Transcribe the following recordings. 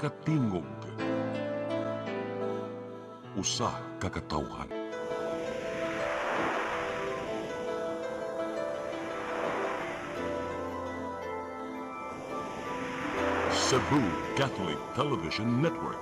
katingog. Usa ka katawhan. Cebu Catholic Television Network.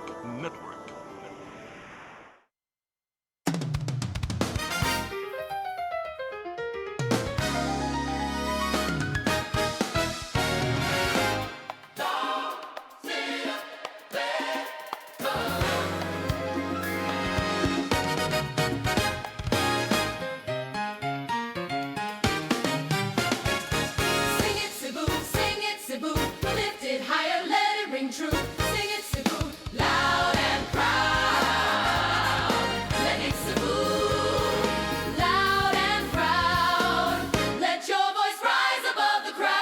Sing it, Cebu, lift it higher, let it ring true. Sing it, Cebu, loud and proud. Let it Cebu, loud and proud. Let your voice rise above the crowd.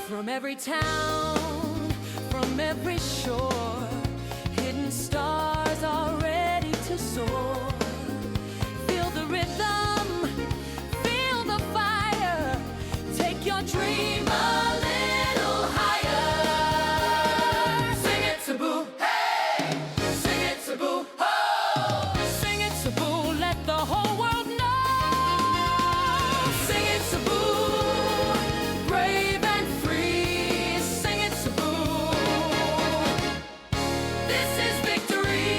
From every town, from every shore, hidden stars are ready to soar. Feel the rhythm, feel the fire. Take your dream a little higher. Sing it, Cebu, hey! Sing it, Cebu, ho! Sing it, Cebu, let the whole world know. Sing it, Cebu, brave and free. Sing it, Cebu. This is victory.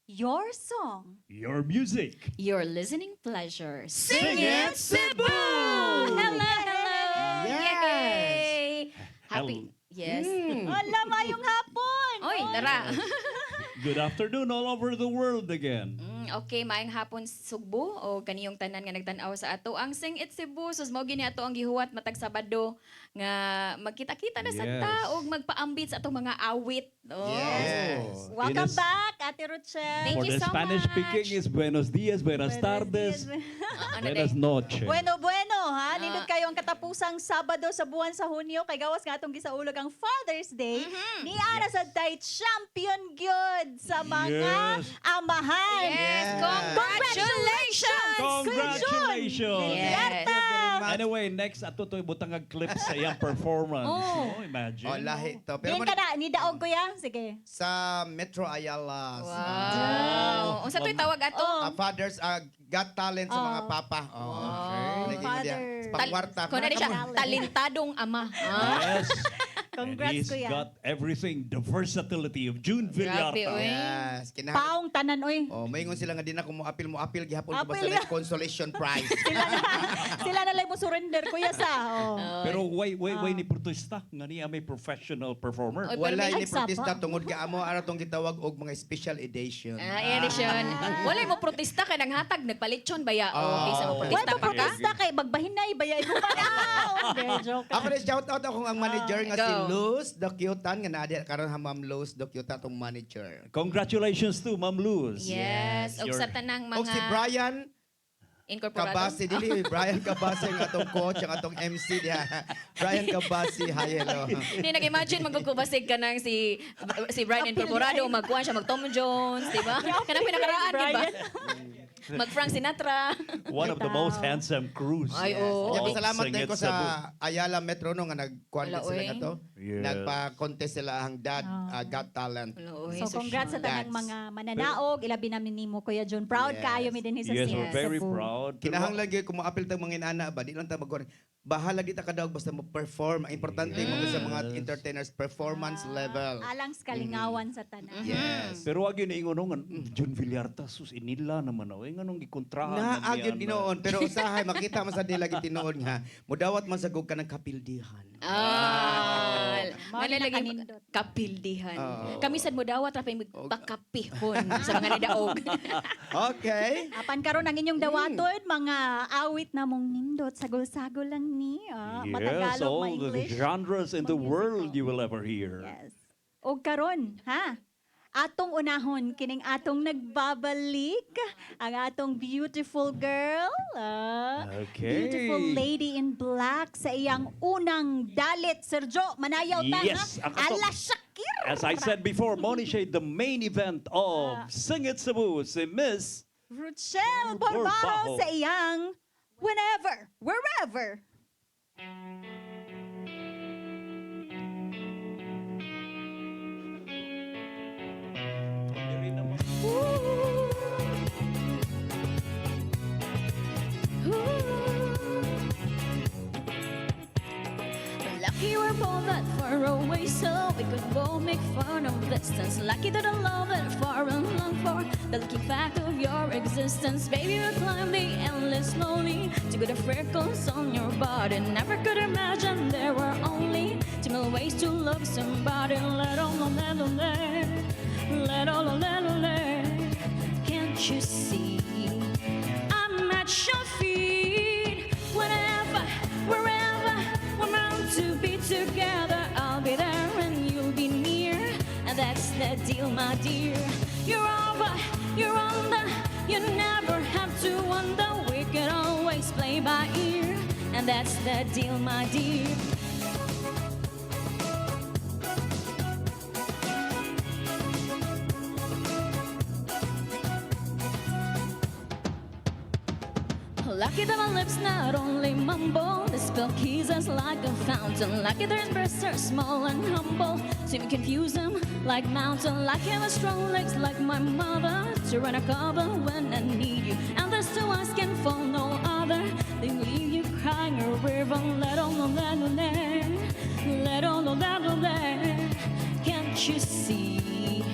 Your song. Your music. Your listening pleasure. Sing it, Cebu! Hello! Yes! Yay! Happy. Yes. Wala, mayong hapon! Oy, tara. Good afternoon all over the world again. Okay, maayong hapon Sugbo o kaniyong tanan nga nagtan-aw sa ato ang Sing It Cebu. Sus mao gini ato ang gihuwat matag Sabado nga magkita-kita na sa Yes. taog magpaambit sa atong mga awit. Oh. Yes. Welcome It is- back, Ate Rochelle. Thank For you the so Spanish much. speaking is buenos dias, buenas tardes, Ano buenas day? noches. Bueno, ha? Nindot kayo ang katapusang Sabado sa buwan sa Hunyo. Kay gawas nga atong gisaulog ang Father's Day. Ni Ara sa day champion gyud sa mga Yes. amahan. Yes, congratulations! Congratulations! Yes. Anyway, next ato to butang clip sa iyang performance. Oh. Oh, imagine. Oh, lahi to. Pero Din ka na, ni Daog ko yan. Sige. sa Metro Ayala, Wow. Unsa to'y tawag ato? fathers got talent sa mga papa. Oh, okay. Father. Pangwarta. Kung na siya, talentadong ama. Ah. Yes. Congrats, And he's kuya. got everything, the versatility of June Grabe, Villarta. oy. Yes. Paong tanan, oy. Oh, mayngon sila nga din ako mo apil gihapon ko Apil basta ya. consolation prize. Sila na lang mo surrender, kuya sa. Oh. Pero why ni protesta nga niya may professional performer. Oy, Wala pero ini Ay, protesta sapa. tungod ka amo ara tong gitawag og mga special edition. Edition. Wala mo protesta kay nang hatag nagpalitson baya. Oh, bisa mo Why protesta pa pa ka? protesta kay bagbahinay bayay mo pa na. Hindi, joke. Ako na shout out akong ang manager nga go. si Luz Dokyutan nga naadi karon ha Ma'am Luz Dokyutan tong manager. Congratulations to Ma'am Luz. Yes. Og You're- sa tanang Og si mga Brian incorporado. Kabasi dili Brian Kabasi ang atong coach ang atong MC dia. Brian Kabasi hi hello. Hindi, nag-imagine magkukubasig ka ng si Brian Incorporado, magkuhan siya, mag Tom Jones, di ba? Kanang pinakaraan, di ba? Brian. Mag Frank Sinatra. One of the most handsome crews. Ay, oo. Kaya Oh, pasalamat Sing din it, ko Cebu. sa Ayala Metro no nga nagkuan Wala, sila oy. nga to. Yes. Nagpa-contest sila ang Dad Got Talent. So congrats sa tanang Congrats. mga mananaog, ilabi namin nimo Kuya John. Proud Yes. kaayo mi din sa Yes, Sing we're It very Cebu. proud. Pero- Kinahanglan gyud kung maapil tag mga inana ba di lang ta magkuan. Bahala di ta kadawag basta mo perform. Ang importante mo sa mga entertainers performance level. Alang sa kalingawan sa tanan. Yes. Pero wag yun ingon nga, Jun Villarta, sus inila naman na. Nga nung ikontrahan. Na agad dinoon pero usahay makita man sa dila gid tinuod nga mudawat man sagog ka ng kapildihan. Mao ni Malalagay nakanindot. kapildihan. Oo. Kami sad mo dawat ra pay pakapihon sa mga nidaog. Okay. Apan karon ang inyong dawaton mga awit na mong nindot sagol-sagol lang ni. Yes, Matagalog, all the ma-English. genres in the ma-musical. world you will ever hear. Yes. O karon, ha? atong unahon kining atong nagbabalik ang atong beautiful girl, Okay. beautiful lady in black sa iyang unang dalit. Sergio, manayaw ta Yes, ha? ako to. Ala Shakir. As I said before, Monisha, the main event of Sing It Cebu, si Miss Ruchel Borbajo. Borbajo sa iyang whenever, wherever. Lucky we're both that far away, so we could both make fun of distance. Lucky that I love that far and long for the lucky fact of your existence. Baby, we climb the endless slowly to get the freckles on your body. Never could imagine there were only 2 million ways to love somebody. Let all can't you see? I'm at your feet. Whenever, wherever, we're meant to be together. I'll be there and you'll be near, and that's the deal, my dear. You're over, you're under. You never have to wonder. We can always play by ear, and that's the deal, my dear. Lucky that my lips not only mumble, they spill kisses like a fountain. Lucky their breasts are small and humble, so you confuse them like mountain. Lucky I have strong legs like my mother to run a cover when I need you. And there's two eyes can fall no other. They leave you crying a river. Let all know that, let all know that. Can't you see?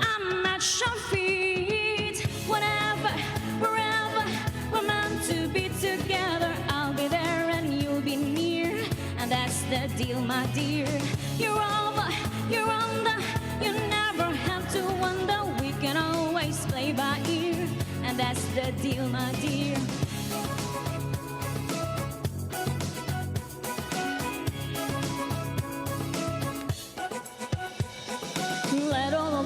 I'm at your feet. Whatever, wherever, we're meant to be together. I'll be there and you'll be near, and that's the deal, my dear. You're over, you're under. You never have to wonder. We can always play by ear, and that's the deal, my dear. Let all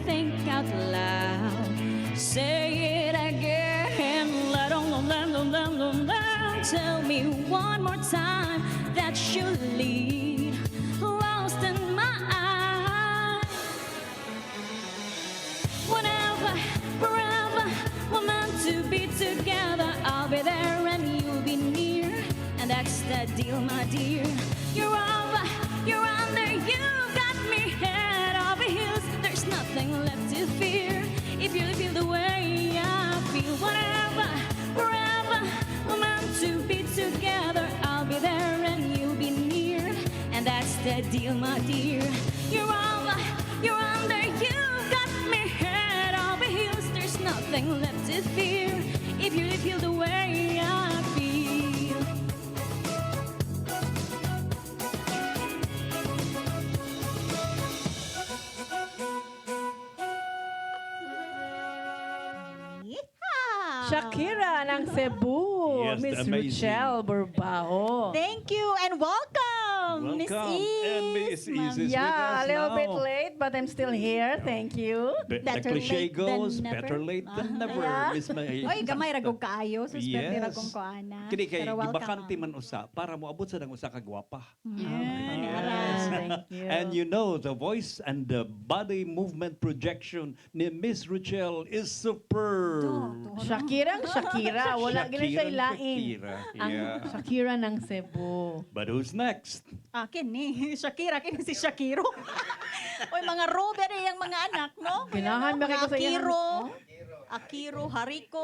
think out loud. Say it again. Let all tell me one more time that you lead lost in my eyes. Whenever, wherever, we're meant to be together. I'll be there and you'll be near, and that's the deal, my dear. You're over, you're under, you got me head over heels. There's nothing left to fear if you feel the way I feel. Whatever, wherever, we're meant to be together. I'll be there and you'll be near, and that's the deal, my dear. You're over, you're under, you got me head over heels. There's nothing left to fear if you feel the way I feel. Yeehaw! Shakira ng Cebu, Yes, Miss the amazing. Rochelle Borbao. Thank you and welcome, Miss Welcome. And Miss Is. Is with Yeah, us a little bit now. late, but I'm still here. Thank you. The Better cliche late than goes, never. better late than never. Yeah. Miss May. Oy, gamay ragog kaayo, suspect Yes. ragong kuana. Kini kay Pero welcome, gibakante ma'am. man usa para moabot sa nang usa ka gwapa. Yes, thank you. And you know, the voice and the body movement projection ni Miss Rochelle is superb. Shakira ang Shakira. Wala gina siya Shakira, ilain. Shakira. Ang Yeah. Shakira ng Cebu. But who's next? Akin ni Shakira, kini si Shakiro. Oy, mga Robert yung mga anak, no? Ganahan ba kayo Mga sa iyang- Akiro, Oh? Akiro, Hariko,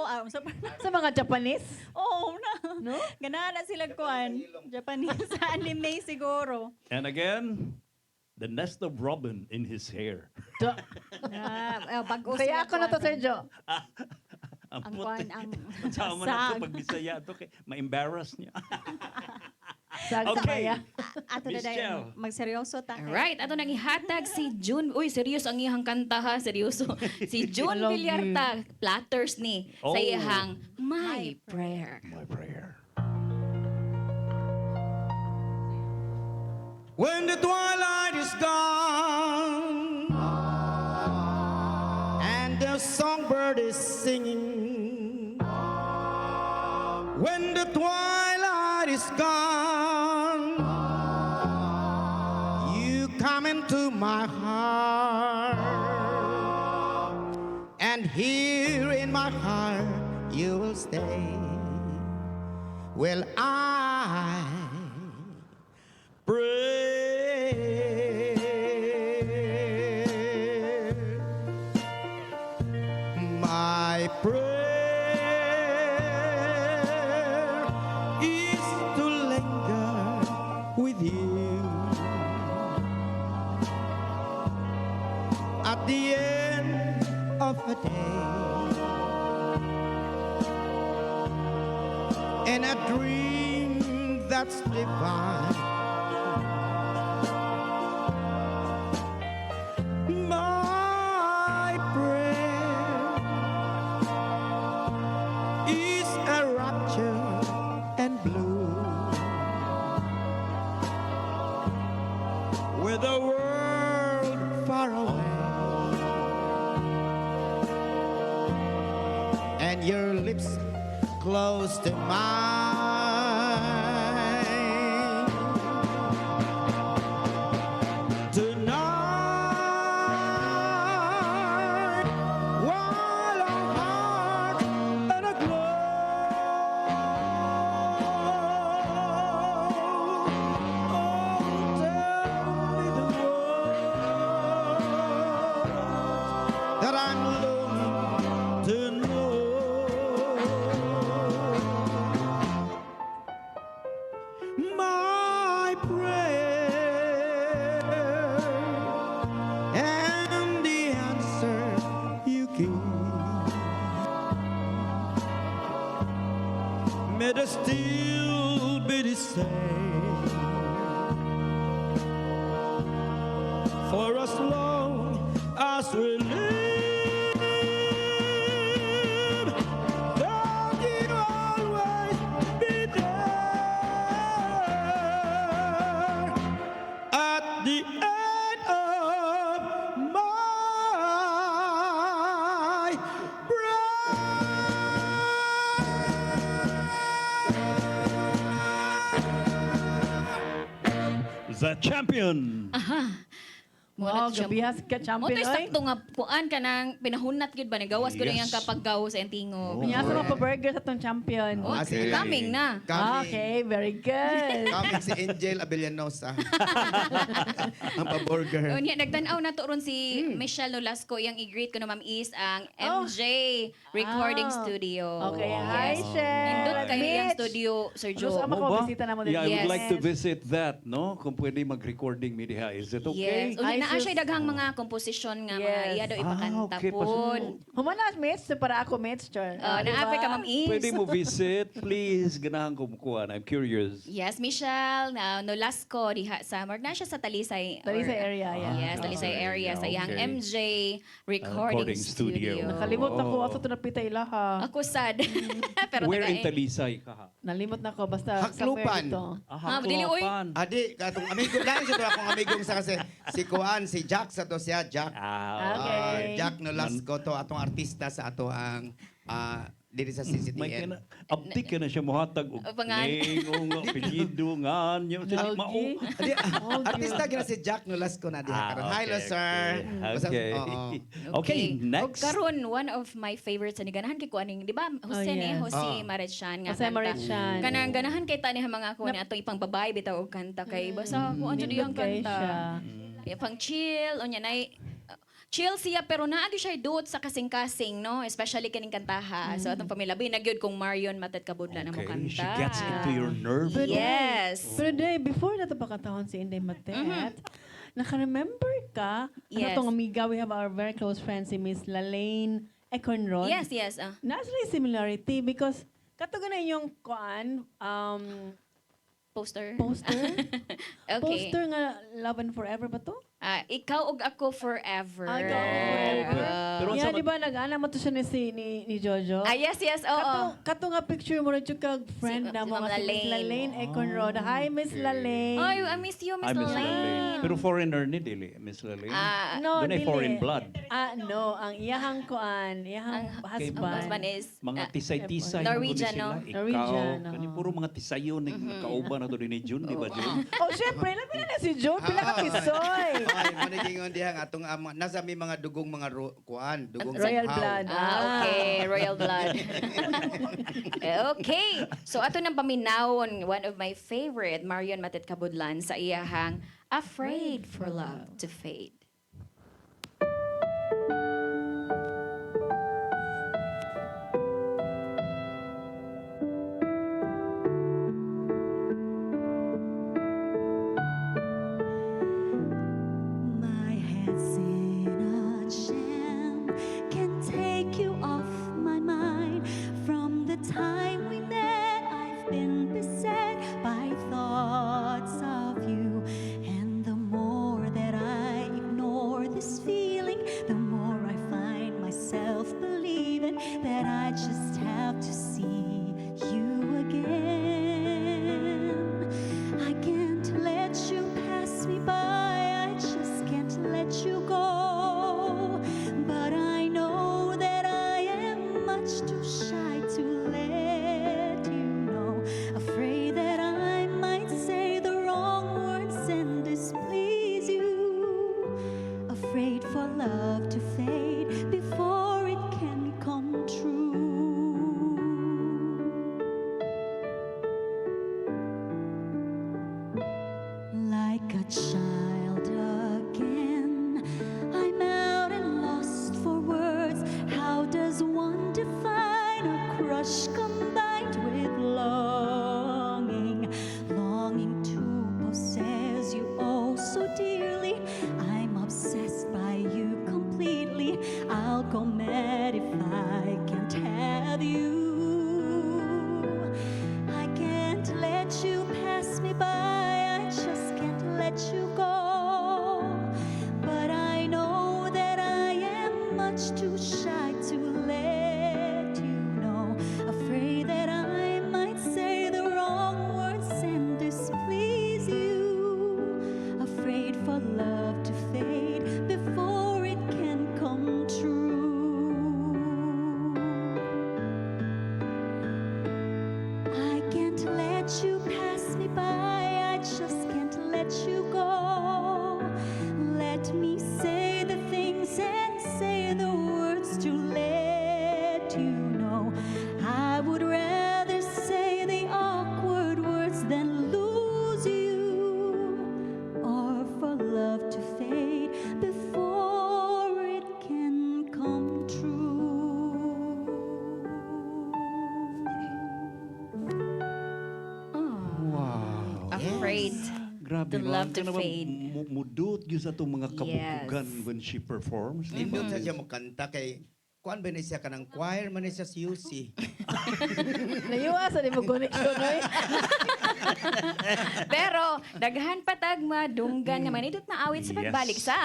Sa mga Japanese. oh, na. No? Ganahan na sila kuan. Japanese anime siguro. And again, the nest of robin in his hair. Bago Kaya ako na to, Sergio. Ang Ang puti. kuan, ang Sama na sag. ito pag Bisaya ito. Ma-embarrass niya. Sag Okay. kaya. Ato na Miss dahil Chel. magseryoso ta. Alright, ato nang ihatag si June. Uy, serious ang ihang kanta ha, seryoso. Si June I love Villarta, platters ni, sa Oh. ihang My Prayer. My prayer. When the twilight is gone and the songbird is singing, when the twilight is gone, you come into my heart, and here in my heart you will stay. Well, I pray. My prayer is to linger with you at the end of a day, in a dream that's divine. My prayer is a rapture and blue, with the world far away, and your lips close to mine. Tonight, while our hearts are aglow, oh, tell me the words that I'm longing to know. My prayer and the answer you give, may they still be the same for as long as we live. That you always be there at the end of my The champion. Wow, gabihas ka, Mo champion, to oy. sakto nga kuan ka nang pinahunat gid ba ni gawas ko Yes. yang kapag gawas sa entingo. Kanya sa mga pa-burger sa tong champion. Oh, sige. coming na. Okay, very good. Coming si Angel Abellanosa. Ang pa-burger. O niya, nagtanaw na to ron si Michelle Nolasco, yung i-greet ko na Ma'am Is, ang MJ Recording Ah. Studio. Okay, Yes. hi, Shell. Nindot kayo yung Mitch. studio, Sir Gusto Joe. ka Mo ba? bisita na mo din. Yeah, I would Yes. like to visit that, no? Kung pwede mag-recording media. Is it okay? Yes. Unya, Ay, naa sus. siya daghang mga komposisyon nga mga Yes. iya daw ipakanta okay, pon. Humanas, Mitch. So para ako, Mitch. Naapay ka, Ma'am Is. Pwede mo visit, please. Ganahan ko mukuha. I'm curious. Yes, Michelle Nolasco diha sa na siya sa Talisay. Talisay area, yeah. Yes, Talisay Okay, area sa iyang okay. MJ Recording Recording studio. Studio. Nakalimot na ko. Oh. Aso ito napita ilaha. Ako sad. Pero Where in taga- Talisay ka? Nalimot na ko. Basta Haklupan. somewhere dito. dili, uy. Adi, katong amigo lang siya to akong amigong sa kasi si Kuan, si Jack sa to siya, Jack. Okay. Jack Nolasco to atong artista sa ato ang diri sa May CCTN. kana, abdi ka na siya muhatag og Pangan. name, og apelyido, nga, nyo. Okay. Adi, artista gina si Jack Nolasco na diha karon. Hello sir. Basta- Okay. oo. Okay, O next. karon one of my favorites ani ganahan kay kuaning, di ba? Jose yes. Jose Oh. Marichan nga. Jose kanta. Marichan. Kanang ganahan kay tani mga kuan atong ipang babae bitaw og kanta kay basta kuan jud iyang Kay kanta. siya. Yung pang chill, o niya na chill siya pero naagi siya duot sa kasing-kasing, no? Especially kaning kantaha. So atong pamilabi nagyud kung Marion Matet Kabudla na mo Okay, kanta. she gets into your nerve. Yes. Pero day, before na ito pakatahon si Inday Matet, naka-remember ka, Yes. ano tong amiga, we have our very close friend si Miss Lalaine Econrod. Yes, yes. Nasa rin similarity because katugan na yung kuan, Poster. poster. Okay. Poster nga Love and Forever ba to? Ikaw ug ako forever. Ah, ikaw ug forever. Pero Yeah, sa di ba nag-ana mo to siya ni Jojo? Yes, oo. Kato nga picture mo rin yung kag-friend Si na mo Ma'am nga si Miss Lalaine. Lalaine Econroda. Hi, Miss Lalaine. Ay, I miss you, Miss Ay, Miss Lalaine. Lalaine. Pero foreigner ni Dili, Miss Lalaine. No, Doon ay dili. foreign blood. No. Ang iyahang koan, iyahang Ang husband is Mga tisay-tisay. Norwegian, sila. no? Ikaw, Norwegian, kani oo. puro mga tisayon na nakauban na to din ni June, di ba, June? Oh, syempre, labi na si Joe. Pila ka pisoy. Ay, manigingon diha nga atong nasa may mga dugong mga kuan, dugong Royal somehow. blood. Okay, royal blood. Okay. So ato nang paminawon, one of my favorite, Marion Matet Kabudlan sa iyahang Afraid for Love to Fade. My head's in a jam. Can't take you off my mind. From the time we met, I've been beset by thoughts of you. And the more that I ignore this feeling, the more I find myself believing that I just have to see you again. I can't let you pass me by. I just can't let you go. But I know that I am much too shy to let you know. Afraid that I might say the wrong words and displease you. Afraid for love to fade before it can come true. Like a child again, I'm out and lost for words. How does one define a crush combined with longing? Longing to possess you oh so dearly. I'm obsessed by you completely. I'll go mad if I can't have you. I can't let you pass me by. I just can't let you go. But I know that I am much too shy to let you know. Afraid that I might say the wrong words and displease you. Afraid for love to fade before it can come true. I can't let you pass me by. I just can't let you go. Let me say the things and say the words to let you know. I would rather say the awkward words than lose you, or for love to fade before it can come true. Wow. Afraid. Grabe, To no? love Ang to ka naman fade. Mudot yun sa itong mga kabukugan Yes. when she performs. di ba? Nindot sa siya mo kanta kay kuan ba ni siya kanang choir man ni siya si UC. Naiwasa, di mo connection, right? Pero daghan patag madunggan nga manidot na awit sa Yes. pagbalik sa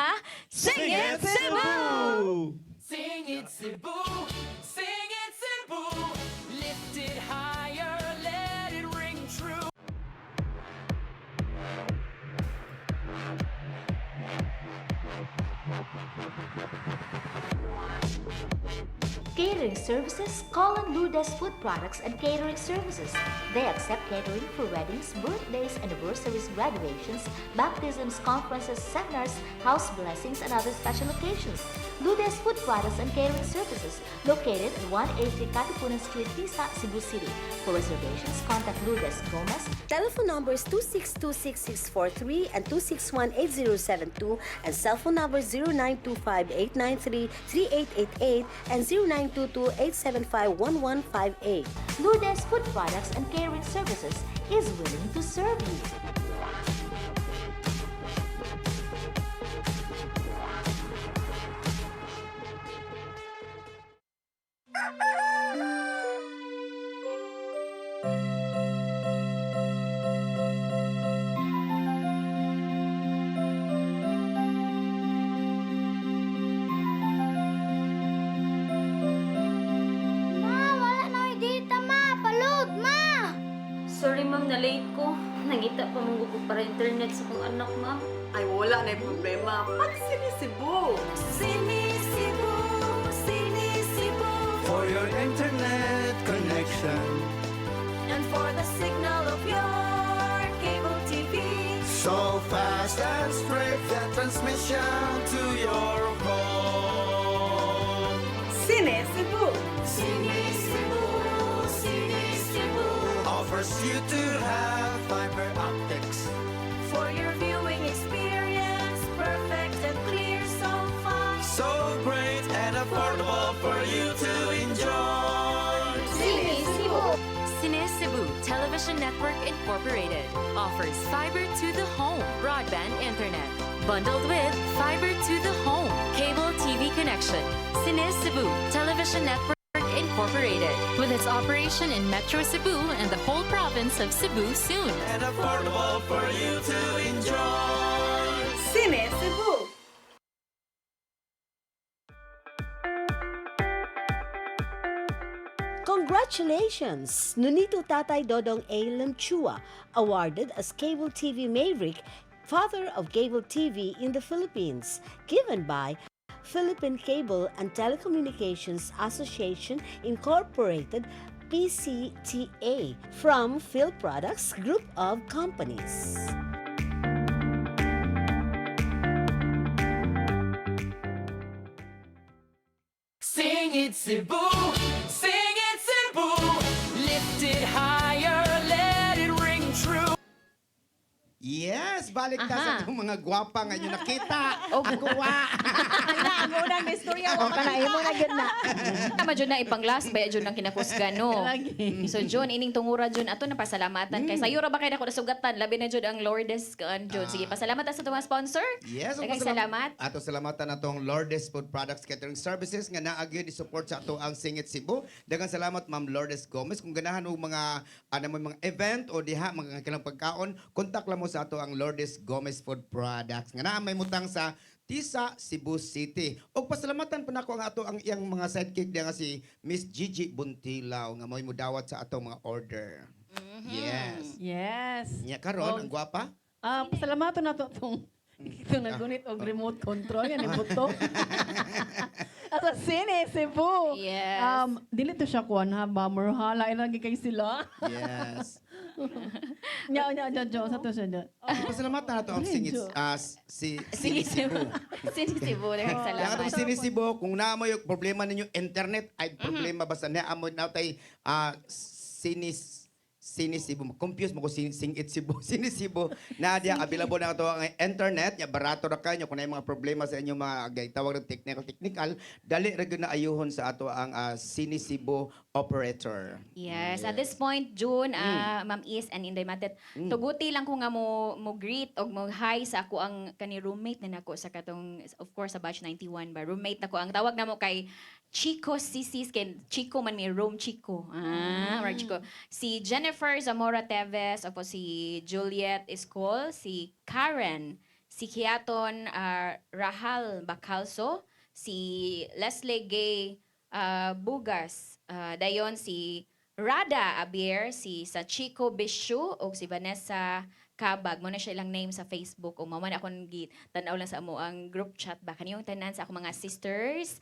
Sing It Cebu! Sing it, Cebu. Sing it, Cebu. Lift it higher, let it ring true. Catering services, call on Lourdes Food Products and Catering Services. They accept catering for weddings, birthdays, anniversaries, graduations, baptisms, conferences, seminars, house blessings, and other special occasions. Lourdes Food Products and Catering Services, located at 180 Katipunan Street, Tisa, Cebu City. For reservations, contact Lourdes Gomez. Telephone numbers 2626643 and 2618072 and cell phone numbers 0925-893-3888 and 0922-875-1158. Lourdes Food Products and Catering Services is willing to serve you. Nangita pa mong para internet sa kong anak, ma'am. Ay, wala na yung problema. Mag-Sinisibu! Sinisibu! Sinisibu! For your internet connection, And for the signal of your cable TV. so fast and straight, the transmission to your home. Sinisibu! Sinisibu! Sinisibu! Offers you to have fiber optics. For your viewing experience, perfect and clear, so fast. So great and affordable for you to enjoy. Cine Cebu Television Network Incorporated offers fiber to the home broadband internet. Bundled with fiber to the home cable TV connection. Cine Cebu Television Network Incorporated. With its operation in Metro Cebu and the whole province of Cebu soon. And affordable for you to enjoy. Sinisibu! Congratulations! Nunito Tatay Dodong A. Lemchua, awarded as Cable TV Maverick, Father of Cable TV in the Philippines, given by Philippine Cable and Telecommunications Association Incorporated, PCTA, from Phil Products Group of Companies. Sing it, Cebu! Sing it, Cebu! Lift it higher, let it ring true. Yes, balik ta sa itong mga gwapa nga nyo nakita. Oh, Agwa! Ang unang istorya ko na imo na gyud na. Tama dyan na ipang last ba dyan ang kinakusgan, no? So, John, ining tungura dyan, ato na pasalamatan. Kay sayo ra ba kayo na ko nasugatan? Labi na dyan ang Lourdes kan, John. Sige, pasalamatan sa itong mga sponsor. Yes, Daghang salamat. Ato salamatan na itong Lourdes Food Products Catering Services nga naagyo di support sa ato ang Singit Cebu. Daghang salamat Ma'am Lourdes Gomez. Kung ganahan og mga mga event o diha mga kilang pagkaon, kontak lang mo sa ato ang Lourdes Gomez Food Products. Nga naa may mutang sa Tisa, Cebu City. O pasalamatan pa nako ang ato ang iyang mga sidekick nga si Miss Gigi Buntilaw nga mo'y mudawat sa ato mga order. Yes. Yes. Nya karon ang gwapa. Pasalamatan na to itong nagunit og remote control yan ibuto. At sa Cine Cebu. Yes. Dili to siya kuan ha, bummer ha. Lain lagi kay sila. Yes. Nya sa to siya. Pasalamatan na to ang Singit Sige, Cebu. Sinisibu. Daghang Kaya salamat. itong Sinisibo, kung naamoy yung problema ninyo internet, ay problema basta naamoy na tayo Sinisibo. Confused mo ko Singit Cebu. Sinisibo. Na diya, available na ito ang internet. Ya, barato na kayo. Kung na yung mga problema sa inyong mga tawag ng technical, dali rin na ayuhon sa ato ang Sinisibo operator. Yes. At this point, June, Ma'am Is and Inday Matet, tuguti lang ko nga mo greet o mo hi sa ako ang kani roommate na nako sa katong, of course, sa batch 91 ba. Roommate nako. Ang tawag na mo kay Chico Sisis, kay Chico man may room Chico. Right, Chico. Si Jennifer Zamora Teves, o po si Juliet Escol, si Karen, si Kiaton Rahal Bacalso, si Leslie Gay Bugas, dayon si Rada Abir, si Sachiko Bishu, o si Vanessa Kabag. Mo na siya ilang name sa Facebook. O maman akong tanaw lang sa amo ang group chat ba. Kaniyong tanan sa akong mga sisters.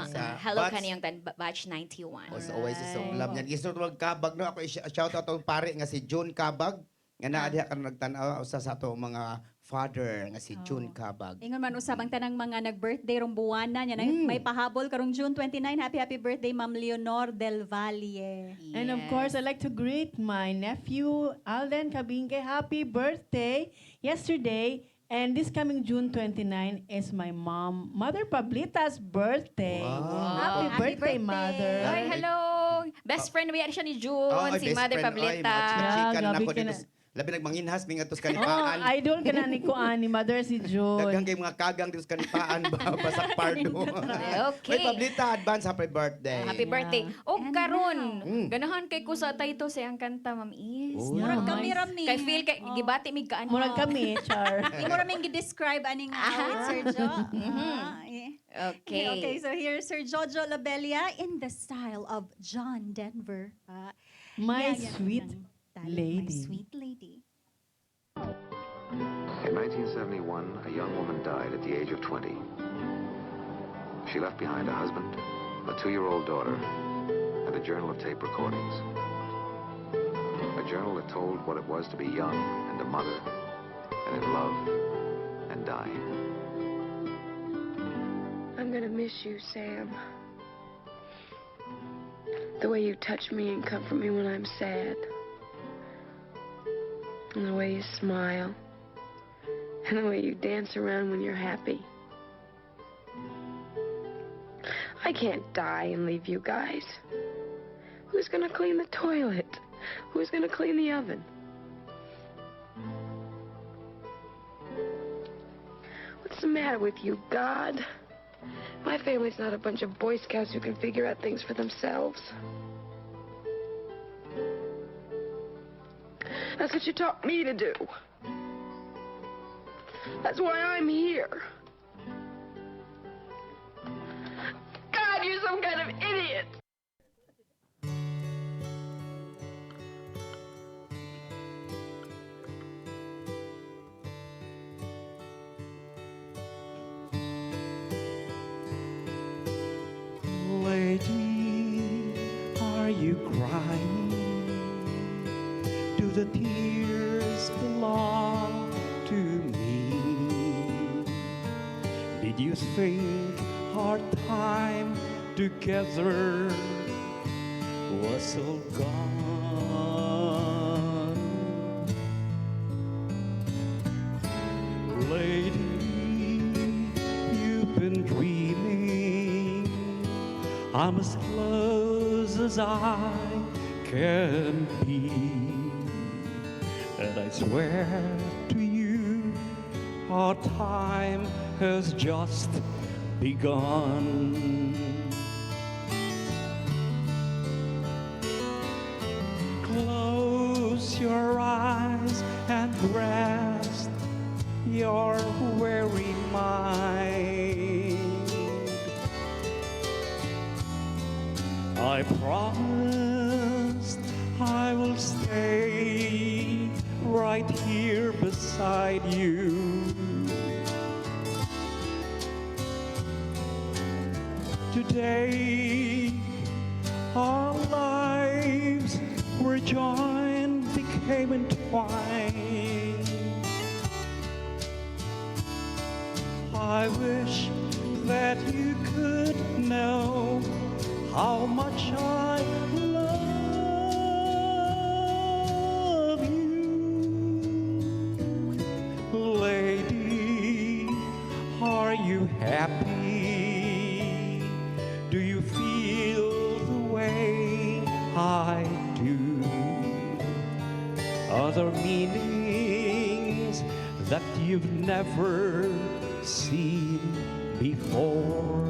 Sa Hello batch- kaniyong batch 91. As always, is so love niyan. Gusto ko Kabag, no? Ako shout out ang pare nga si June Kabag. Nga naa diha ka nagtanaw sa ato mga father nga si June Kabag. Ingon man usab ang tanang mga nag-birthday rong buwana nya may pahabol karong June 29. Happy birthday Ma'am Leonor Del Valle. And of course, I'd like to greet my nephew, Alden Cabinque. Happy birthday yesterday. And this coming June 29 is my Mother Pablita's birthday. Wow. Happy birthday, birthday. Mother. Ay, hello! Best friend ba yan siya ni June, ay, si best Mother friend. Pablita. Chikan Yeah, na gabi ako ka dito. na. Labi nagmanginhas, mga tos Oh, kanipaan. idol ka na ni Kuan, ni Mother si Daghang June. kay mga kagang dito sa kanipaan ba basak pardo. Okay. May Pablita, advance happy birthday. Happy birthday. O karon, ganahan kay ko sa tayto sa ang kanta, Ma'am Is. Murag kami rami. Kay feel kay gibati mig kaan. Murag kami, Char. Imo ra ming gi-describe aning awit Sir Jo. Okay. Okay, so here's Sir Jojo Labella in the style of John Denver. My Yeah, sweet ng tali, My lady. sweet lady. In 1971, a young woman died at the age of 20. She left behind a husband, a 2-year-old daughter, and a journal of tape recordings. A journal that told what it was to be young and a mother, and in love and dying. I'm gonna miss you, Sam. The way you touch me and comfort me when I'm sad. And the way you smile. And the way you dance around when you're happy. I can't die and leave you guys. Who's gonna clean the toilet? Who's gonna clean the oven? What's the matter with you, God? My family's not a bunch of Boy Scouts who can figure out things for themselves. That's what you taught me to do. That's why I'm here. God, you're some kind of idiot. Lady, are you crying? Do the tears belong to me? Did you think our time together was all gone? Lady, you've been dreaming. I'm as close as I can be, and I swear to you, our time has just begun. Close your eyes and rest your weary mind. I promised I will stay right here beside you. Today, our lives were joined, became entwined. I wish that you could know how much I love you. Lady, are you happy? Do you feel the way I do? Are there meanings that you've never seen before?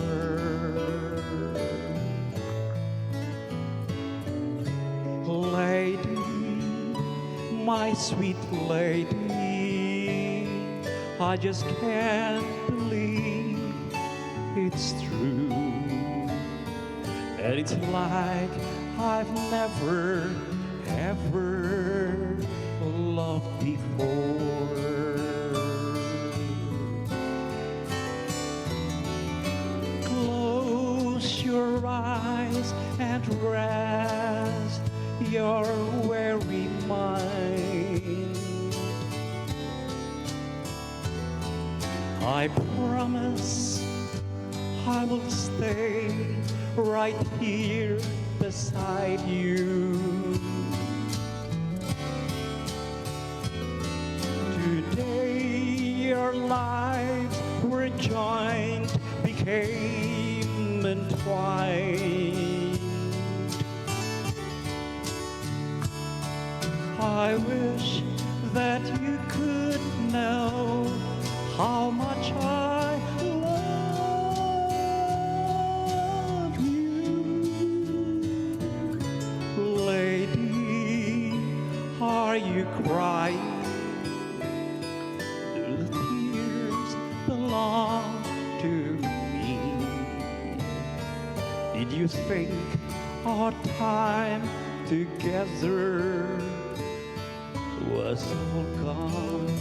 Lady, my sweet lady, I just can't believe it's true. And it's like I've never, ever loved before. Close your eyes and rest your weary mind. I promise I will stay right here beside you. Today our lives were joined, became entwined. I wish that you could know how much I love you. Lady, are you crying? Do the tears belong to me? Did you think our time together was all gone.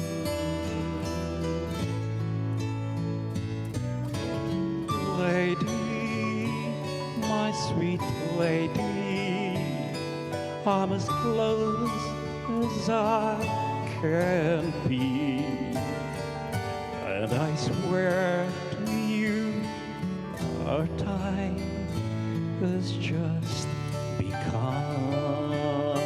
Lady, my sweet lady, I'm as close as I can be, and I swear to you, our time has just begun.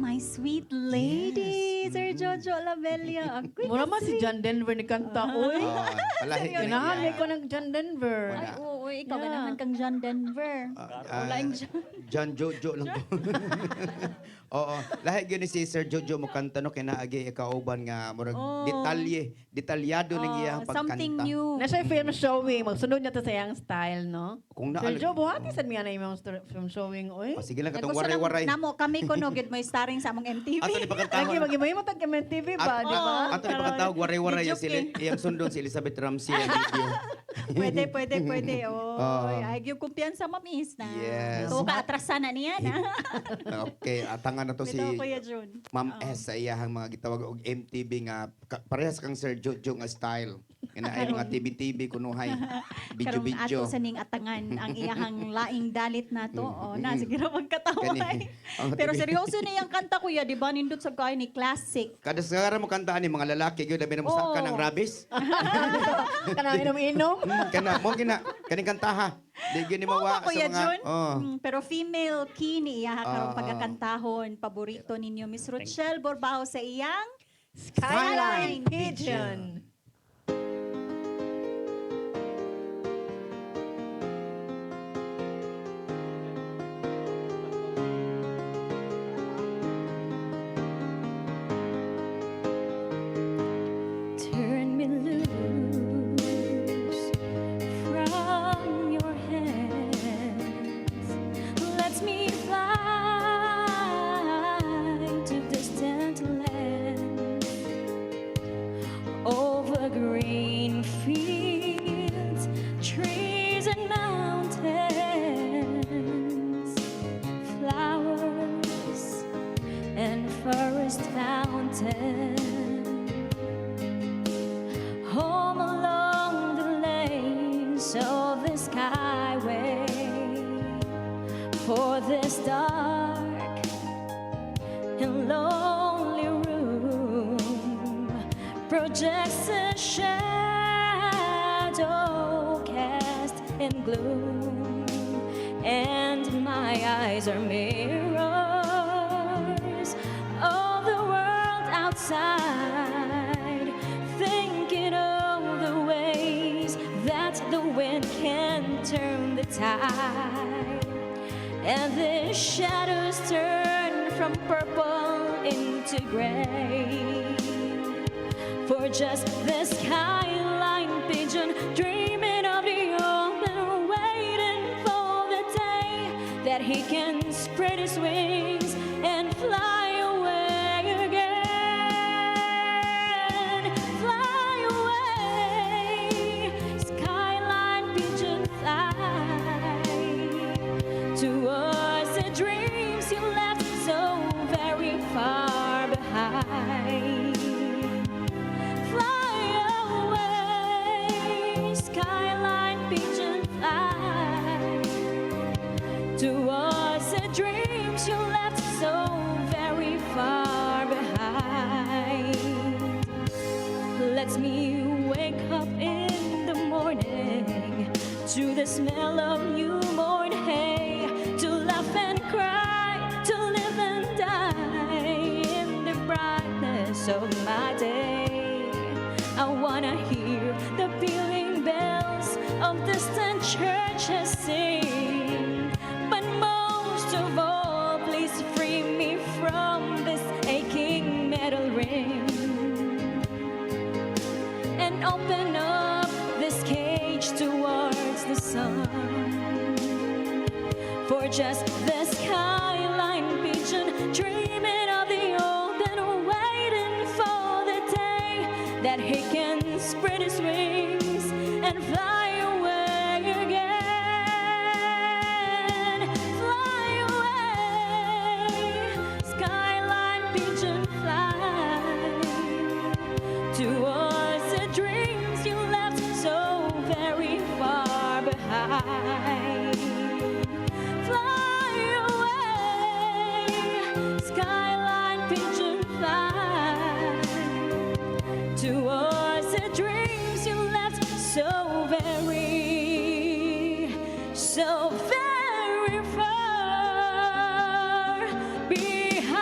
My sweet lady, Sir Jojo Labella. Agoy, Mura man si sweet. John Denver ni kanta, uy. Palahi ka Ganahan ko ng John Denver. Ay, oo, ikaw Yeah. ganahan kang John Denver. Wala yung John. John Jojo lang ko. Oo. Lahi gyud ni si Sir Jojo mo kanta no kay naagi ikauban nga murag Oh. detalyado ng iyang pagkanta. Something new. Nasa film showing, magsunod niya to sa iyang style, no? Kung Sir Joe, buhati sa miya na yung film showing, uy. Oh, sige lang katong Gusto waray-waray. namo kami kuno gid mo starring sa among MTV. Ato ni pagkantahon. Lagi mag-imayin mo tag MTV ba, di ba? Ato ni pagkantahon waray-waray Medyo sila iyang sundon si Elizabeth Ramsey ang video. pwede. Oh, Oo. ay gyud kumpiyansa mamis na. Yes. So ka atrasan na niya na. Okay, atangan na to si Bitaw Kuya Jun. Ma'am S sa iyahang mga gitawag og MTV nga parehas kang Sir Jojo nga style. Kana ay mga TV kunuhay. Karong Video-video. ato sa ning atangan ang iyahang laing dalit na to. Oh, na sige ra magkataway. Ang Pero TV. seryoso na yung kanta kuya, di ba? Nindot sa kain ni classic. Kada sa mo kantaan ni mga lalaki gyud labi na musaka Oo. ng rabis. Kanang inom-inom. Kana mo kaning kantaha. Di gyud ni mawa Oo, Kuya sa mga Jun. Pero female key ni iya karong Oo. pagkakantahon. Paborito ninyo Miss Rochelle Borbaho sa iyang Skyline Pigeon. Turn me loose from your hands. Let me fly to distant lands, over green fields, trees and mountains, flowers and forest fountains. Home along the lanes of the skyway, for this dark and lonely room projects a shadow cast in gloom, and my eyes are mirrors of the world outside, thinking of the ways that the wind can turn the tide, and the shadows turn from purple into gray, for just the skyline pigeon dreaming of the open, waiting for the day that he can spread his wings and fly away again. Fly away, skyline pigeon, fly towards the dreams you left so very far behind. Fly away, skyline pigeon, fly towards the dreams you left so very far behind. Let me wake up in the morning to the smell of newborn hay, to laugh and cry, to live and die in the brightness of my day. I wanna hear the pealing bells of distant churches sing, but most of all, please free me from this aching metal ring, and open up this cage towards the sun, for just the skyline pigeon dreaming of the old and waiting for the day that he can spread his wings and fly away again. Fly away, fly. Fly away, skyline pigeon fly towards the dreams you left so very far behind.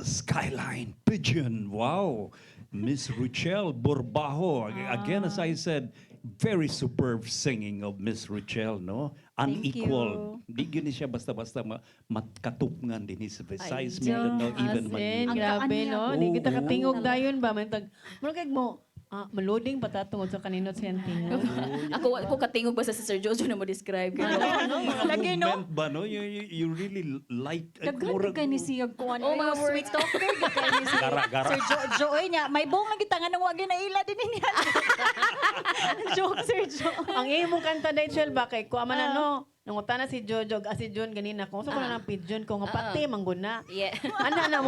Skyline Pigeon. Wow. Miss Ruchel Borbajo. Again, as I said, very superb singing of Miss Ruchel, no? Unequal. Di yun siya basta-basta matkatupngan din sa size Mindanao, even As in, man. grabe, no? Di kita Oo. katingog dayon ba? Murag mo, maloding patatungod sa kaninot siyang tingog. Ako katingog basta si Sir Jojo na mo describe. Lagi, no? Movement ba, no? You really like... Daghan ka ni siyag kuan. Oh, mga sweet talker ka ni si Gara-gara. Sir Jojo. Oy niya, may buong lagi tangan ng wagi na ila din niya. Joke, Sir Jo. Ang imong kanta dahil Shell ba kay kuha man ano, nangutan na si Jojo, si John ganina kung sa ko na ng pigeon ko nga pati mangguna. Yeah. Ana na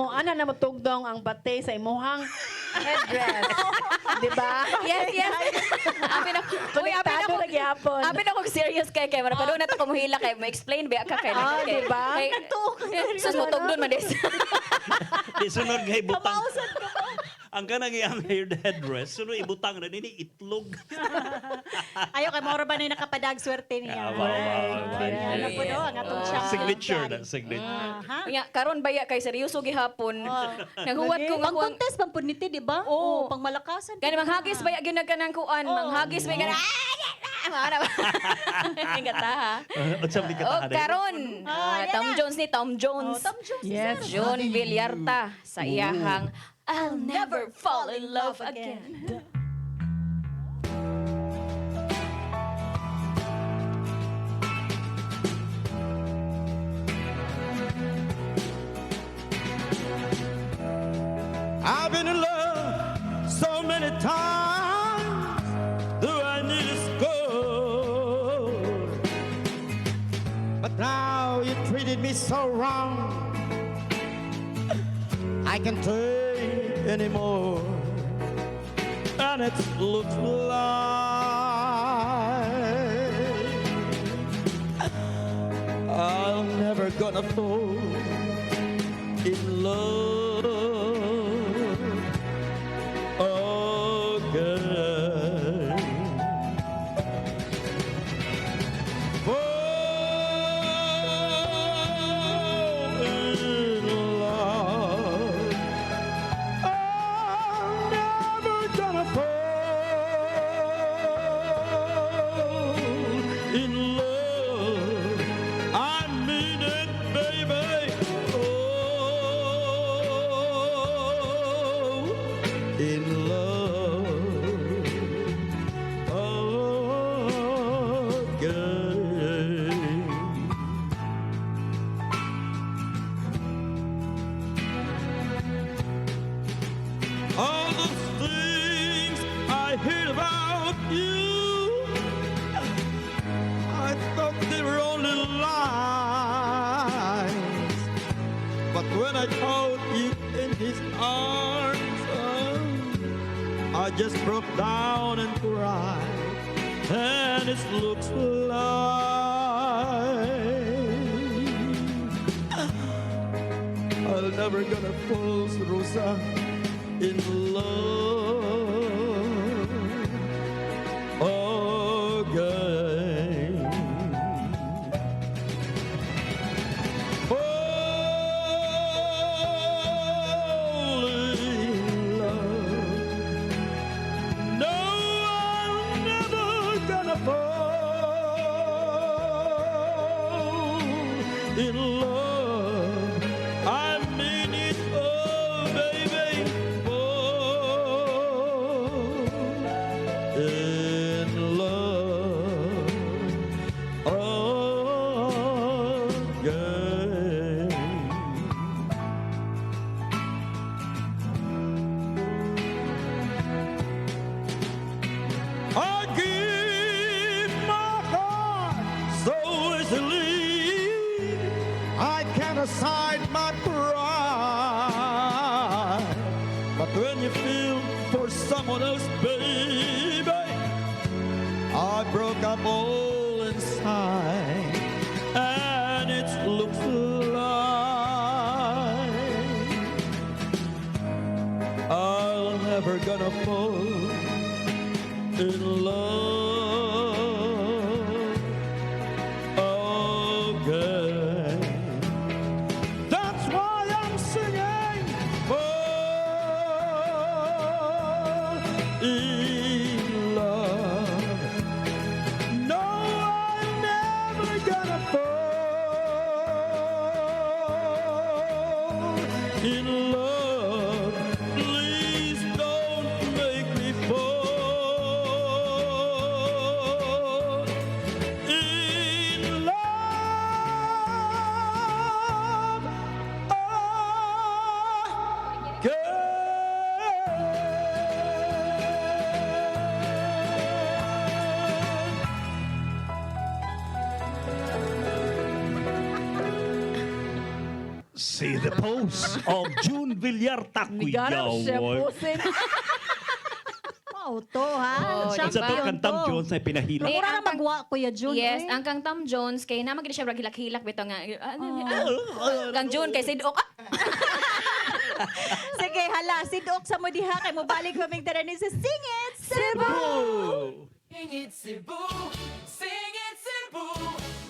mo tugdong ang pati sa imuhang headdress. Di ba? Yes, yes. Abi na. Uy, abi na Konektado ko. na gyapon. Abi na ko serious kay mara pa na to ko mohila kay mo explain ba ka kay. Ah, di ba? Sus mo tugdon man des. Di sunod nga ibutang. Ang kanang iyang headdress, sunod ibutang na nini itlog. Ayaw kay Mauro ba na nakapadag swerte niya. Alam ko do, ang atong champion. Signature na, signature. Nya karon baya kay seryoso gihapon. Naghuwat ko nga Pang contest pang puniti, di ba? Oo, pang malakasan. Kani manghagis baya gyud nagkanang kuan, manghagis baya kana. Mana ba? Ingata ha. Unsam di Oh, ka karon. Tom Jones ni Tom Jones. Tom Jones. Yes. John Villarta sa iyahang I'll never fall in love again. I've been in love so many times, do I need to score? But now you treated me so wrong, I can't take anymore. And it looks like I'm never gonna fall in love again. Fall in love. I'm never gonna fall in love. I mean it, baby. Oh, in love again. All those things I heard about you, I thought they were only lies. But when I caught you in his arms, I just broke down and cried. And it looks like I'm never gonna fall, Rosa, in love again. Fall in love. No, I'm never gonna fall in love. I mean it, oh baby, fall in love again. I give my heart so is aside my pride. But when you feel for someone else, baby, I broke up all inside, and it looks like I'll never gonna fall in love again. That's why I'm singing fall in love. No, I'm never gonna fall in love. Please don't make me fall in love again. See the pose of June Villar Nigarap siya Takuyaw. pusin. Wow, to ha. Oh, Sa to diba? kantang Jones ay pinahila. Mura na ang kang- magwa, Kuya Jun. Yes, eh. ang kang Tom Jones kay naman gid siya rag hilak-hilak bitaw nga. Kang June kay Sid Ok. Sige, hala, sidok sa mo diha kay mo balik maming tara ni sa Sing It Cebu. Sing it, Cebu. Sing it, Cebu.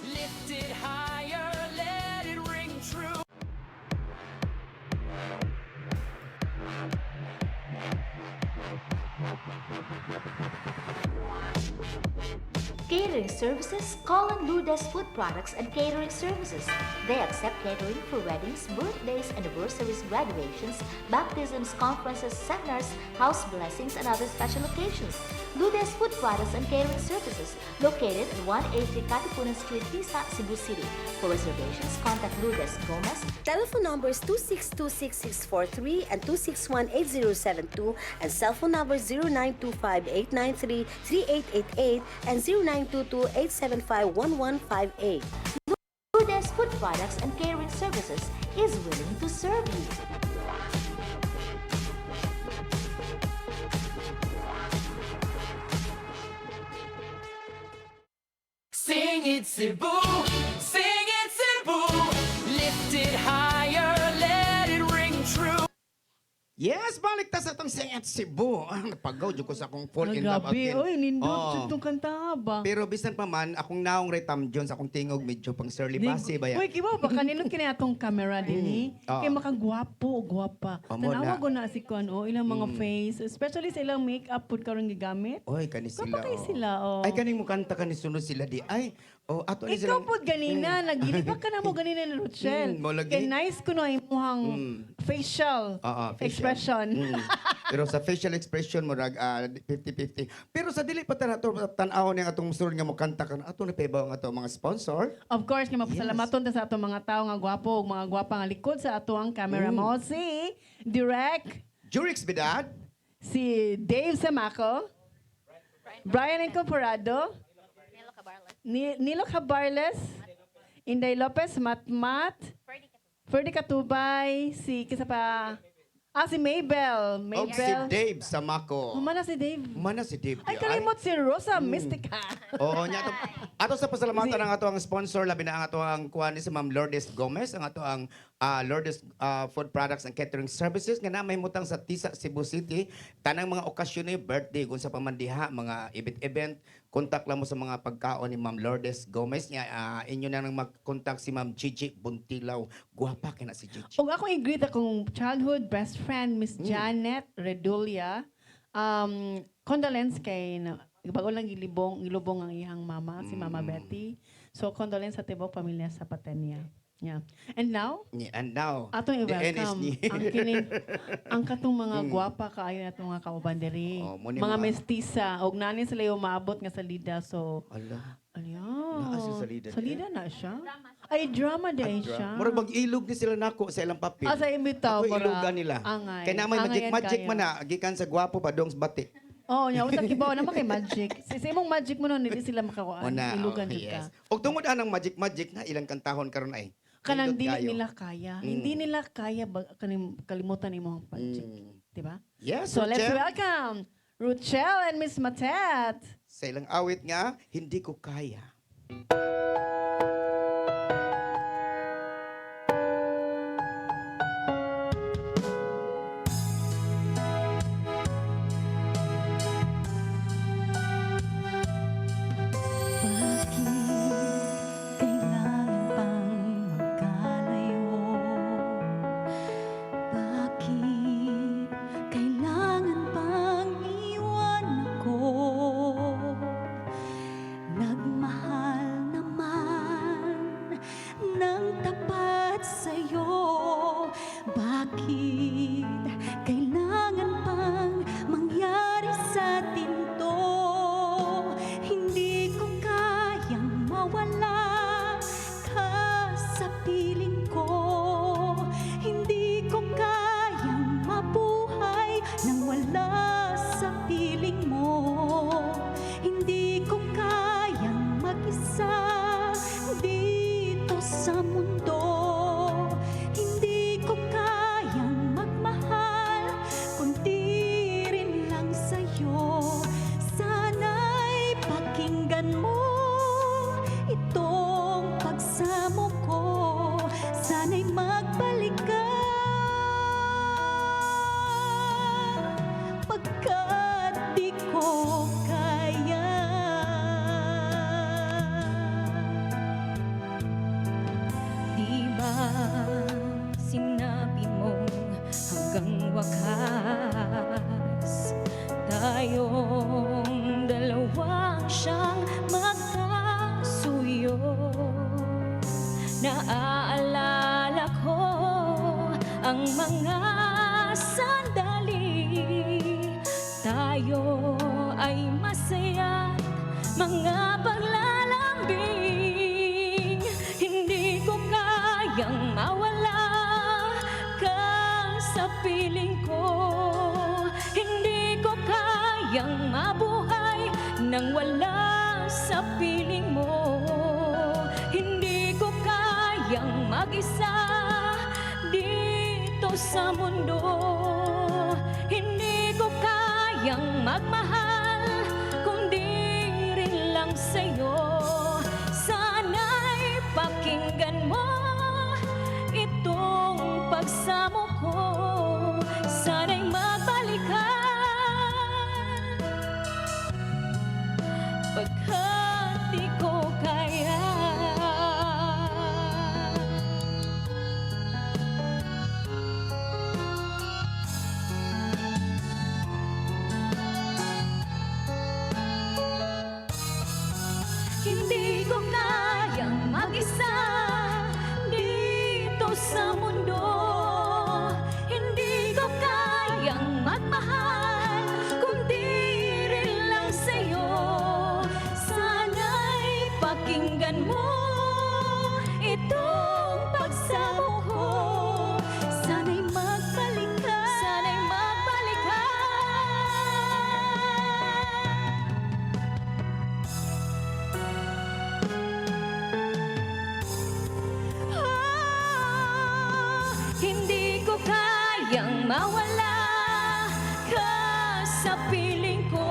Lift it higher, let it ring true. Catering services, call on Lourdes Food Products and Catering Services. They accept catering for weddings, birthdays, anniversaries, graduations, baptisms, conferences, seminars, house blessings, and other special occasions. Lourdes Food Products and Catering Services, located at 183 Katipunan Street, Tisa, Cebu City. For reservations, contact Lourdes Gomez. Telephone numbers 2626643 and 2618072 and cell phone numbers 0925-893-3888 and 0922-875-1158. Lourdes Food Products and Catering Services is willing to serve you. Sing it, Cebu. Sing it, Cebu. Lift it higher, let it ring true. Yes, balik ta sa itong Sing It Cebu. Napagaw dyan ko sa akong fall in love Grabe, again. oy, nindot Oo. sa itong kanta ba? Pero bisan pa man, akong naong Retam Jones, akong tingog medyo pang Shirley Bassey ba yan? Uy, kiba ba kanino kini atong camera din eh? Oo. Kay makagwapo, gwapa. Amo Tanawa na. ko na si Kuan, ilang mga face, especially sa ilang makeup pud karon gigamit. Oy, kani sila. Gwapa kay oh. sila, oh. Ay, kaning mo kanta kani sunod sila di. Ay, oh, ato ni Ikaw silang... po ganina, nagilipak ka na mo ganina ni Rochelle. mo lagi. Kay nice ko no imuhang facial Oo, facial. expression. Pero sa facial expression mo rag 50-50. Pero sa dili pa to tan-aw ni atong musulod nga mo kanta kan ato na paibaw nga ato mga sponsor. Of course, kay mapasalamaton ta sa atong mga tao nga gwapo ug mga gwapa nga likod sa ato ang camera mo si Direct, Jurix Bidad, si Dave Samaco, Brian Incorporado, Nilo Cabarles, Inday Lopez, Matmat, Ferdy Katubay, si kisa pa, si Mabel. o si Dave Samaco. Humana si Dave. Mana si Dave. Ay, di, kalimot si Rosa Mystica. Oo, nya ato sa pasalamatan ang ato ang sponsor labi na ang ato ang kuan ni si Ma'am Lourdes Gomez, ang ato ang Lourdes Food Products and Catering Services nga na may mutang sa Tisa, Cebu City. Tanang mga okasyon ni birthday kung sa pamandiha, mga event contact lang mo sa mga pagkaon ni Ma'am Lourdes Gomez nya inyo na nang mag-contact si Ma'am Gigi Buntilaw. Guwapa kay na si Gigi. Ug ako i-greet akong childhood best friend, Miss Janet Redulia. Condolence kay bago lang gilubong ang iyang mama, si Mama Betty. So condolence sa tibok pamilya sa Patenia. Yeah. And now, And now, atong the i-welcome NSD. ang kining ang katong mga gwapa kaayo natong mga kaubanderi. Oh, mo ni mga mga- mestisa og nani sila yung maabot nga salida. So, Ala. Ayan. si salida Salida na siya. Ay, drama din siya. Murag mag-ilog ni sila nako sa ilang papel. Sa imbitaw. Ako ilugan nila. Angay. Kaya naman Angay magic yan man kayo. na, gikan sa gwapo pa dong sa bati. Oh, nya utak kibaw naman kay magic. Sa imong magic mo nun, hindi sila makakuan. Una, Ilugan oh, jud ka. yes. Og tungod anang magic na ilang kantahon karon ay. kanang Nindot dili kayo. nila kaya. Hindi nila kaya kalimutan imo ang project. Di ba? Yes, So let's Rochelle. welcome Rochelle and Miss Matet. Sa ilang awit nga, hindi ko kaya. Kailangan pang magkalayo? Bakit kailangan pang iwan ako? Nagmahal naman ng tapat sa'yo. Bakit kailangan pang mangyari sa atin to? Hindi ko kayang mawala ka sa piling ko. Hindi ko kayang mabuhay nang wala sa piling mo. Hindi ko kayang mag-isa dito sa mundo. Hindi ko kayang magmahal kundi rin lang sa'yo. Sana'y pakinggan mo itong pagsamo ko. Sana'y magbalik ka pagkat di ko kaya. Di ba sinabi mong hanggang wakas tayong dalawang siyang magkasuyo? Naaalala ko ang mga sandali tayo ay masaya, mga paglalambing. Hindi ko kayang mawala ka sa piling ko. Hindi ko kayang mabuhay nang wala sa piling mo. Hindi ko kayang mag-isa dito sa mundo. Hindi ko kayang magmahal kundi rin lang sa'yo. Sana'y pakinggan mo itong pagsamo ko. Sana'y magbalik ka pagkat di ko kaya. Hindi ko kayang mag-isa dito sa mundo. Hindi ko kayang magmahal kundi rin lang sa'yo. Sana'y pakinggan mo itong pagsamo ko. Sana'y magbalik ka. Sana'y magbalik ka. Hindi ko kayang mawala ka sa piling ko.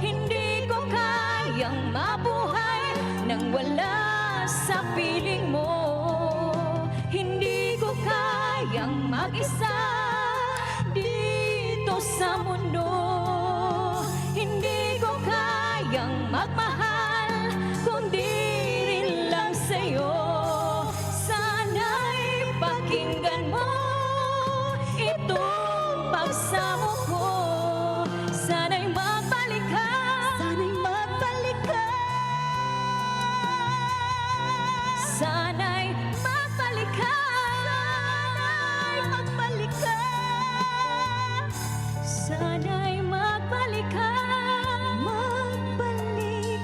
Hindi ko kayang mabuhay nang wala sa piling mo. Hindi ko kayang mag-isa dito sa mundo. Hindi ko kayang magmahal kundi rin lang sa'yo. Sana'y pakinggan mo itong pagsamo ko. Sana'y magbalik ka. Sana'y magbalik ka. Sana'y magbalik ka. Sana'y magbalik ka. Sana'y magbalik ka. Magbalik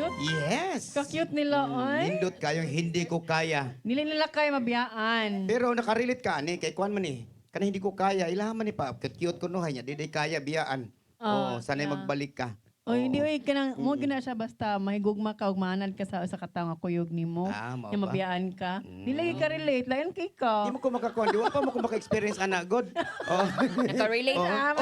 Ka-cute. Yes. Ka-cute nila, ay. Nindot kayong hindi ko kaya. Nili nila kayo mabiyaan. Pero nakarelate ka ni kay kuan man ni. Kana hindi ko kaya, ilahan man ni pa. Cute ko no hay niya, di kaya biyaan. Oh, sanay yeah. magbalik ka. O hindi oy kanang mo gina siya basta mahigugma ka ug manad ka sa katao nga kuyog nimo. Mao Yung ba? mabiyaan ka. Dili ka relate lain kay ka. Di mo ko makakuan, di wa pa mo ko maka-experience ana god. Oh. Nakarelate. Unya,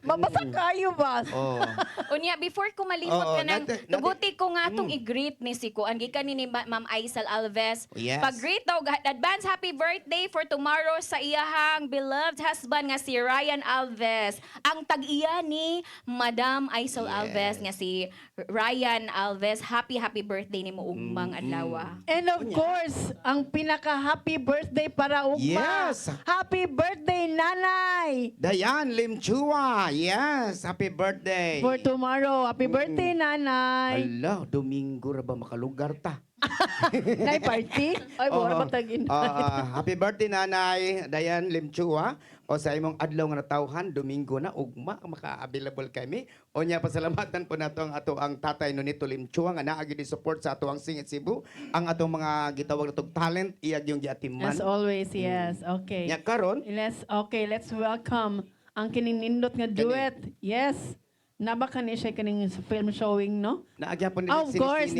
Mabasa kayo ba? Oh. unya, before ko malimot Oo, ka nang, tuguti ko nga itong i-greet ni si Kuan. Gikan ni Ma'am Aisel Alves. Yes. Pag-greet daw, advance happy birthday for tomorrow sa iyahang beloved husband nga si Ryan Alves. Ang tag-iya ni Madam Aisel Alves nga si Ryan Alves. Happy birthday ni mo ugmang adlaw. And of course, ang pinaka-happy birthday para ugma. Yes. Happy birthday, nanay! Dayan Limchua. Yes, happy birthday. For tomorrow. Happy birthday, nanay! Ala, Domingo ra ba makalugar ta? Nay party? Ay, buwan ba tagin? Happy birthday nanay Dayan Limchua. O sa imong adlaw nga natawhan Domingo na ugma maka-available kami. O nya pasalamatan po nato ang tatay Nonito Limchua nga naa gyud support sa ato ang Singit Cebu. Ang atong mga gitawag natong talent iyag yung giatiman. As always, yes. Okay. Nya karon Let's welcome ang kininindot nga duet. Yes. Naba ka siya kaning film showing, no? Naagyapon nila Of course,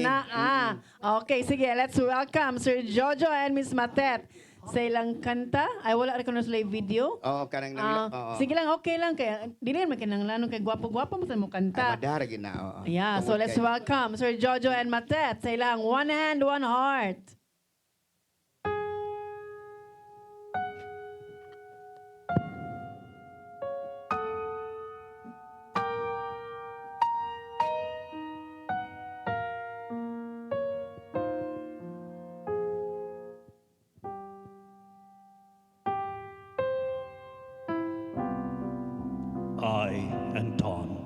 Okay, sige, let's welcome Sir Jojo and Miss Matet sa ilang kanta. Ay, wala rin ko na sila video. Oo, kanang oo. Sige lang, okay lang. Kaya, di rin makinanglanong kay gwapo-gwapo mo sa mo kanta. Madara gid na. Oo. Yeah, so let's welcome Sir Jojo and Matet sa ilang One Hand, One Heart. I, Anton,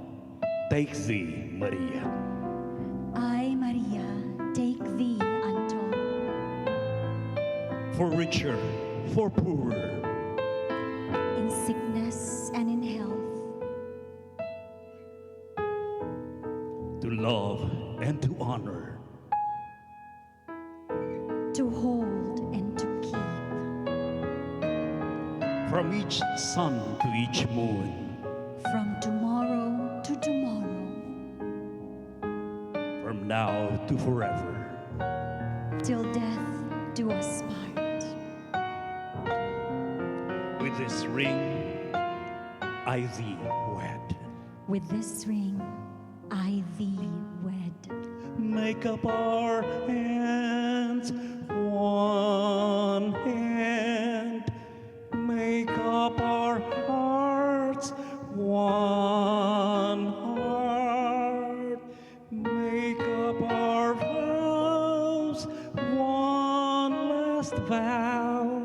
take thee, Maria. I, Maria, take thee, Anton. For richer, for poorer, In sickness and in health, to love and to honor, to hold and to keep. from each sun to each moon, From tomorrow to tomorrow, from now to forever. till death do us part. With this ring, I thee wed. With this ring, I thee wed. Make up our hands, one hand. Make up our hearts, one heart. Make up our vows, one last vow.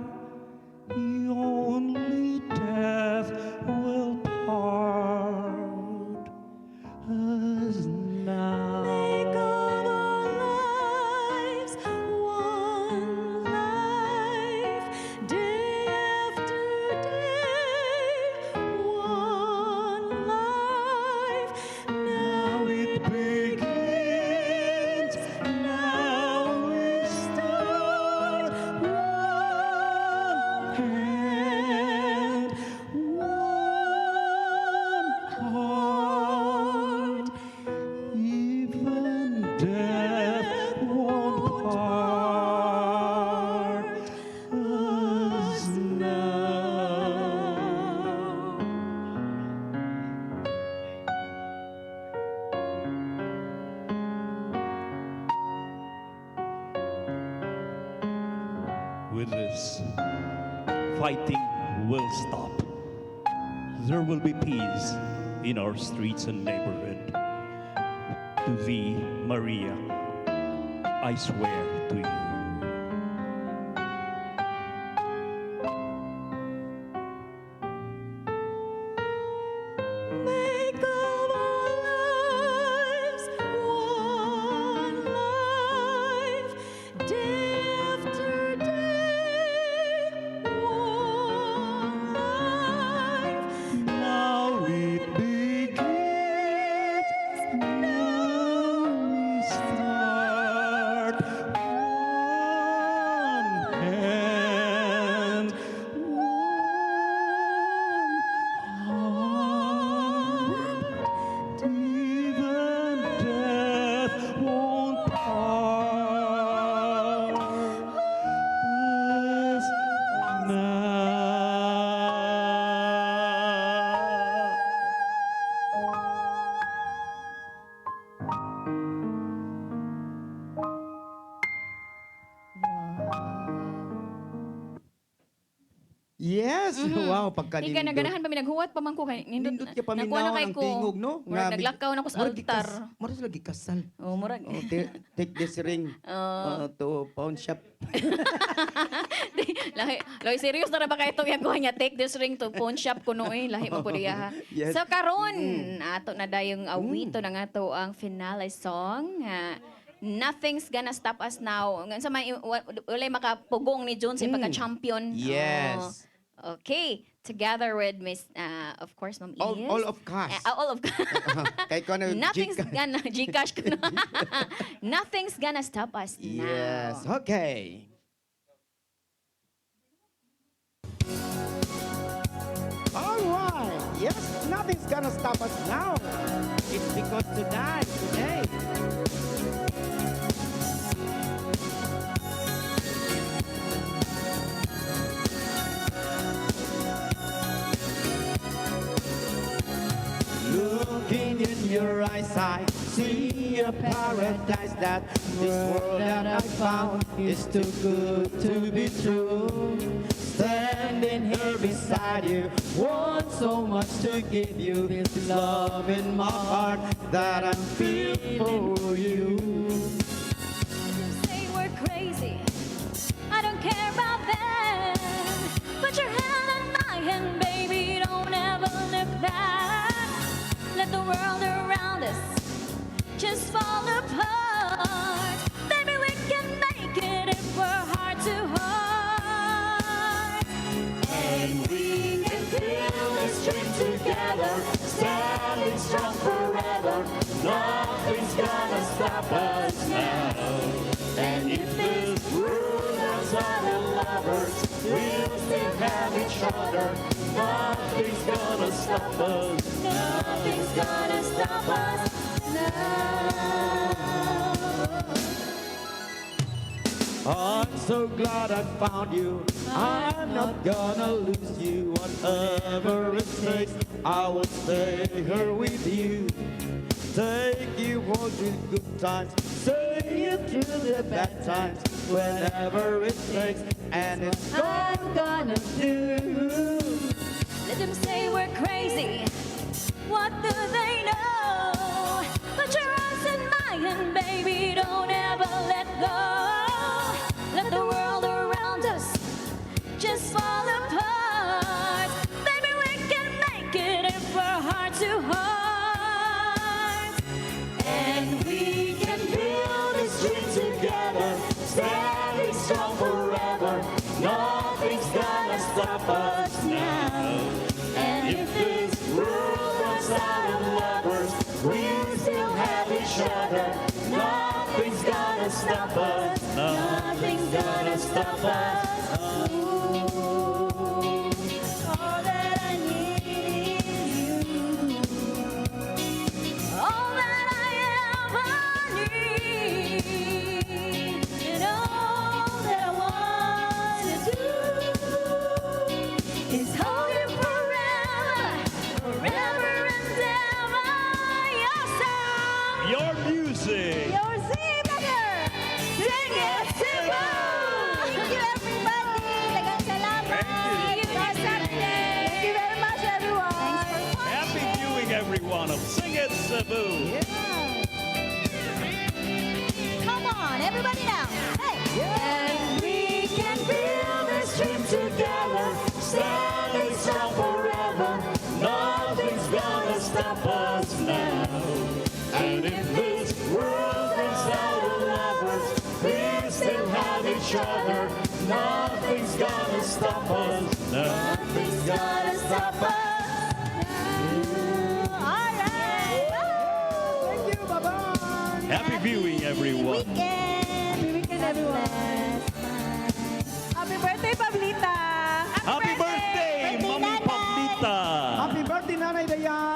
The only death will part us now. Make of our lives one life, day after day, one life. Now it begins, now we start. One hand, one heart. Even death won't part us now. With this, fighting will stop. There will be peace in our streets and neighborhood. To thee, Maria, I swear to you. Make of our lives one life, day after day, one life. Now it begins, now we Yes. Wow, Di ka pagkanindot. naganahan pa mi naghuwat pa man ko kay Nindot ka nakuha na paminaw kay ng ko. tingog, no? Murag naglakaw na ko sa altar. Murag lagi kasal. Oh, murag. Oh, take this ring to pawn shop. Lahi serious na ba kay itong yakuha niya take this ring to pawn shop kuno lahi man po diya ha. Yes. So karon ato na dayong awito ng ato ang finale song. Nothing's gonna stop us now. Sa may walay makapugong ni June sa pagka-champion. Yes. Oh. Okay, together with Miss of course Ma'am Iris. All of cash. All of Kay ko na Nothing's Gcash. gonna Gcash ko na. Nothing's gonna stop us now. Yes. Okay. All right. Yes, nothing's gonna stop us now. It's because today. Looking in your eyes, I see a paradise that this world that I found is too good to be true. Standing here beside you, want so much to give you this love in my heart that I'm feeling for you. Say we're crazy. I don't care about them. Put your hand in my hand, baby. Don't ever look back. Let the world around us just fall apart. Baby, we can make it if we're heart to heart. And we can feel this dream together, standing strong forever. Nothing's gonna stop us now. And if this world runs out of lovers, we'll still have each other. Nothing's gonna stop us. Nothing's gonna stop us now. I'm so glad I found you. I'm not gonna lose you. Whatever it takes, I will stay here with you. Take you all through good times, take you through the bad times. Whenever it takes, and it's all I'm gonna do. Let them say we're crazy. What do they know? Put your eyes in mine, and baby, don't ever let go. Let the world around us just fall apart. Baby, we can make it if we're heart to heart. And we can build this dream together, standing strong forever. Nothing's gonna stop us now. And if this world runs out of lovers, we'll still have each other. Nothing's gonna stop us. Nothing's gonna stop us. Ooh, all that I need is you. All that I ever need, and all that I want to do is hold you forever, forever and ever. Your song, Your music. Your Zimmer! sing it, Cebu. Thank you, everybody! Daghang salamat! See you next Saturday. Thank you very much, everyone! Happy viewing, everyone, of Sing It Cebu. Come on, everybody now! Hey! And we can build this dream together, standing strong forever. Nothing's gonna stop us now. And if this world runs out of lovers, we still have each other. Nothing's gonna stop us. Nothing's gonna stop us. All right! Thank you. Bye-bye. Happy viewing, everyone. Happy weekend, everyone! Happy birthday, Pablita! Happy birthday, Mami Nanay! Pablita. Happy birthday, Nanay Dayan.